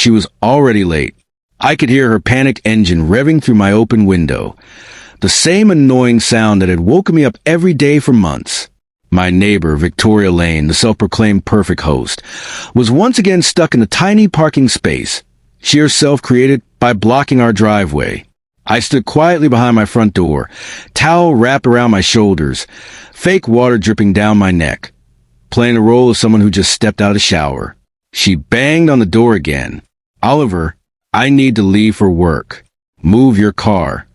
She was already late. I could hear her panicked engine revving through my open window. The same annoying sound that had woken me up every day for months. My neighbor, Victoria Lane, the self-proclaimed perfect host, was once again stuck in a tiny parking space she herself created by blocking our driveway. I stood quietly behind my front door, towel wrapped around my shoulders, fake water dripping down my neck, playing the role of someone who just stepped out of the shower. She banged on the door again. "Oliver, I need to leave for work. Move your car."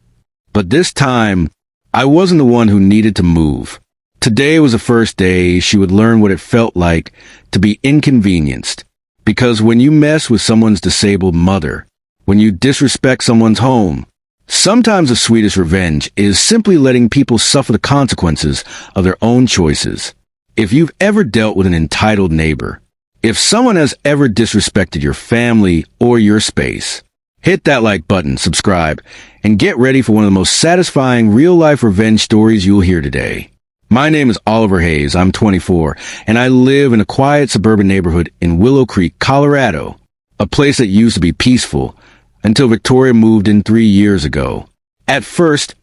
But this time, I wasn't the one who needed to move. Today was the first day she would learn what it felt like to be inconvenienced. Because when you mess with someone's disabled mother, when you disrespect someone's home, sometimes the sweetest revenge is simply letting people suffer the consequences of their own choices. If you've ever dealt with an entitled neighbor, if someone has ever disrespected your family or your space, hit that like button, subscribe, and get ready for one of the most satisfying real-life revenge stories you'll hear today. My name is Oliver Hayes. I'm 24, and I live in a quiet suburban neighborhood in Willow Creek, Colorado, a place that used to be peaceful until Victoria moved in 3 years ago. At first,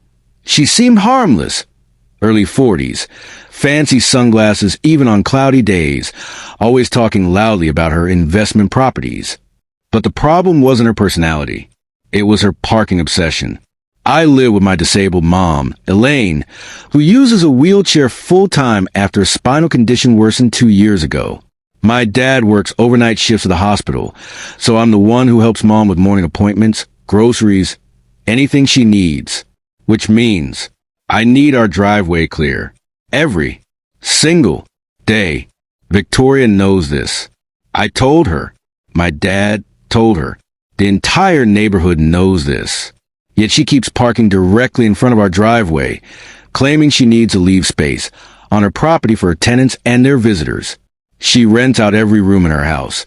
she seemed harmless. Early 40s, fancy sunglasses even on cloudy days, always talking loudly about her investment properties. But the problem wasn't her personality. It was her parking obsession. I live with my disabled mom, Elaine, who uses a wheelchair full-time after a spinal condition worsened 2 years ago. My dad works overnight shifts at the hospital, so I'm the one who helps mom with morning appointments, groceries, anything she needs. Which means I need our driveway clear. Every single day. Victoria knows this. I told her. My dad told her. The entire neighborhood knows this. Yet she keeps parking directly in front of our driveway, claiming she needs to leave space on her property for her tenants and their visitors. She rents out every room in her house,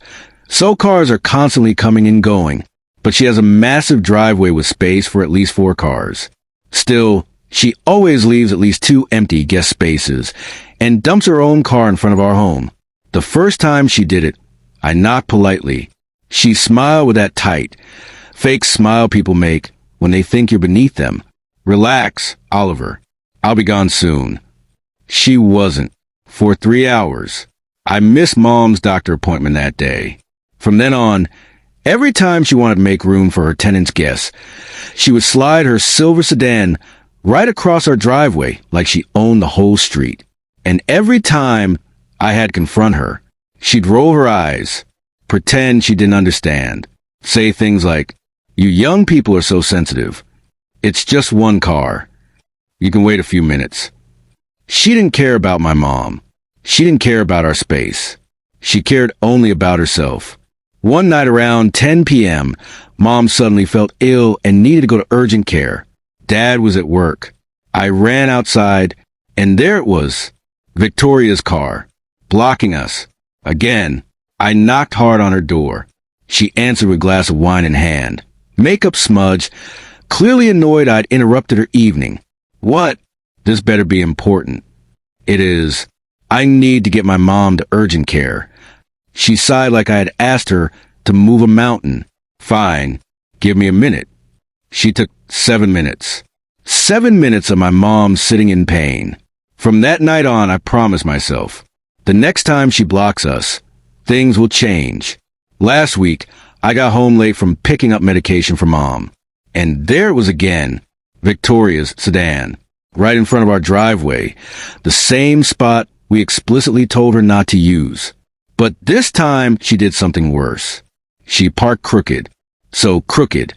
so cars are constantly coming and going, but she has a massive driveway with space for at least 4 cars. Still, she always leaves at least 2 empty guest spaces and dumps her own car in front of our home. The first time she did it, I knocked politely. She smiled with that tight, fake smile people make when they think you're beneath them. "Relax, Oliver. I'll be gone soon." She wasn't. For 3 hours. I missed Mom's doctor appointment that day. From then on, every time she wanted to make room for her tenants' guests, she would slide her silver sedan right across our driveway like she owned the whole street. And every time I had to confront her, she'd roll her eyes, pretend she didn't understand, say things like, "You young people are so sensitive. It's just one car. You can wait a few minutes." She didn't care about my mom. She didn't care about our space. She cared only about herself. One night around 10 p.m., Mom suddenly felt ill and needed to go to urgent care. Dad was at work. I ran outside, and there it was, Victoria's car, blocking us. Again, I knocked hard on her door. She answered with a glass of wine in hand. Makeup smudged, clearly annoyed I'd interrupted her evening. "What? This better be important." "It is. I need to get my mom to urgent care." She sighed like I had asked her to move a mountain. "Fine. Give me a minute." She took 7 minutes. 7 minutes of my mom sitting in pain. From that night on, I promised myself, the next time she blocks us, things will change. Last week, I got home late from picking up medication for Mom. And there it was again, Victoria's sedan, right in front of our driveway, the same spot we explicitly told her not to use. But this time, she did something worse. She parked crooked. So crooked.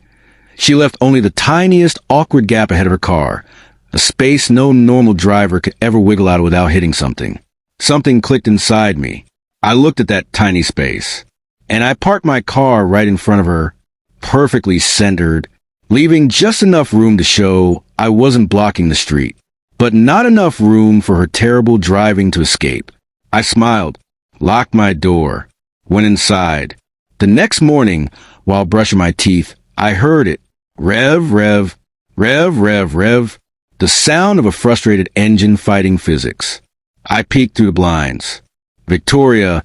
She left only the tiniest awkward gap ahead of her car, a space no normal driver could ever wiggle out of without hitting something. Something clicked inside me. I looked at that tiny space, and I parked my car right in front of her, perfectly centered, leaving just enough room to show I wasn't blocking the street, but not enough room for her terrible driving to escape. I smiled, locked my door, went inside. The next morning, while brushing my teeth, I heard it. Rev, rev, rev, rev, rev. The sound of a frustrated engine fighting physics. I peeked through the blinds. Victoria,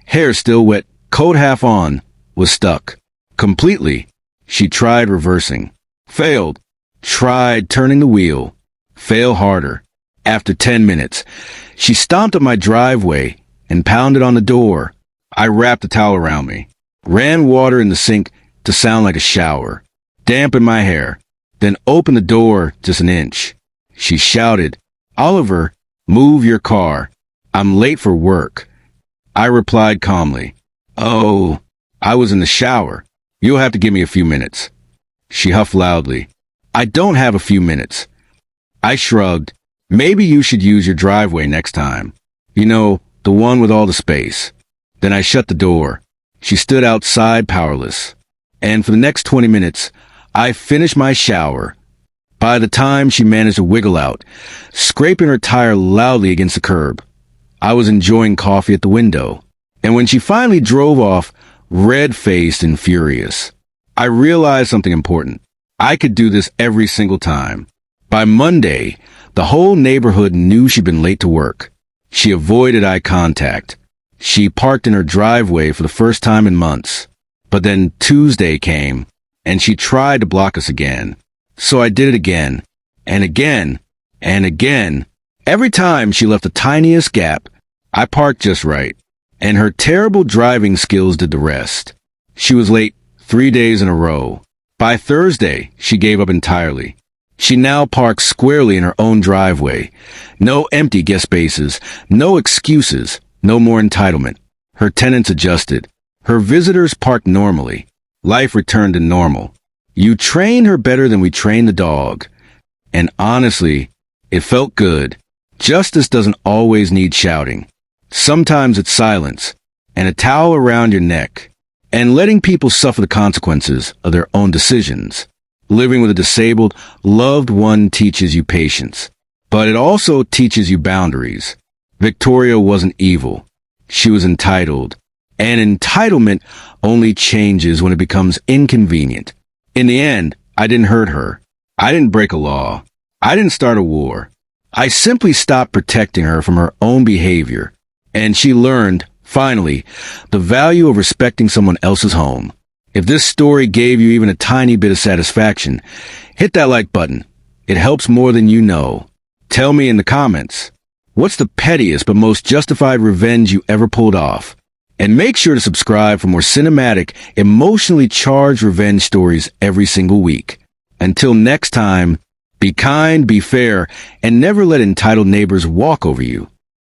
hair still wet, coat half on, was stuck. Completely. She tried reversing. Failed. Tried turning the wheel. Fail harder. After 10 minutes, she stomped up my driveway and pounded on the door. I wrapped a towel around me, ran water in the sink to sound like a shower, dampened my hair, then opened the door just an inch. She shouted, "Oliver, move your car. I'm late for work." I replied calmly, "Oh, I was in the shower. You'll have to give me a few minutes." She huffed loudly. "I don't have a few minutes." I shrugged. "Maybe you should use your driveway next time. You know, the one with all the space." Then I shut the door. She stood outside powerless. And for the next 20 minutes, I finished my shower. By the time she managed to wiggle out, scraping her tire loudly against the curb, I was enjoying coffee at the window. And when she finally drove off, red-faced and furious, I realized something important. I could do this every single time. By Monday, the whole neighborhood knew she'd been late to work. She avoided eye contact. She parked in her driveway for the first time in months. But then Tuesday came, and she tried to block us again. So I did it again, and again, and again. Every time she left the tiniest gap, I parked just right, and her terrible driving skills did the rest. She was late 3 days in a row. By Thursday, she gave up entirely. She now parks squarely in her own driveway. No empty guest spaces, no excuses, no more entitlement. Her tenants adjusted. Her visitors parked normally. Life returned to normal. You train her better than we train the dog. And honestly, it felt good. Justice doesn't always need shouting. Sometimes it's silence, and a towel around your neck, and letting people suffer the consequences of their own decisions. Living with a disabled, loved one teaches you patience, but it also teaches you boundaries. Victoria wasn't evil. She was entitled. And entitlement only changes when it becomes inconvenient. In the end, I didn't hurt her. I didn't break a law. I didn't start a war. I simply stopped protecting her from her own behavior. And she learned, finally, the value of respecting someone else's home. If this story gave you even a tiny bit of satisfaction, hit that like button. It helps more than you know. Tell me in the comments, what's the pettiest but most justified revenge you ever pulled off? And make sure to subscribe for more cinematic, emotionally charged revenge stories every single week. Until next time, be kind, be fair, and never let entitled neighbors walk over you.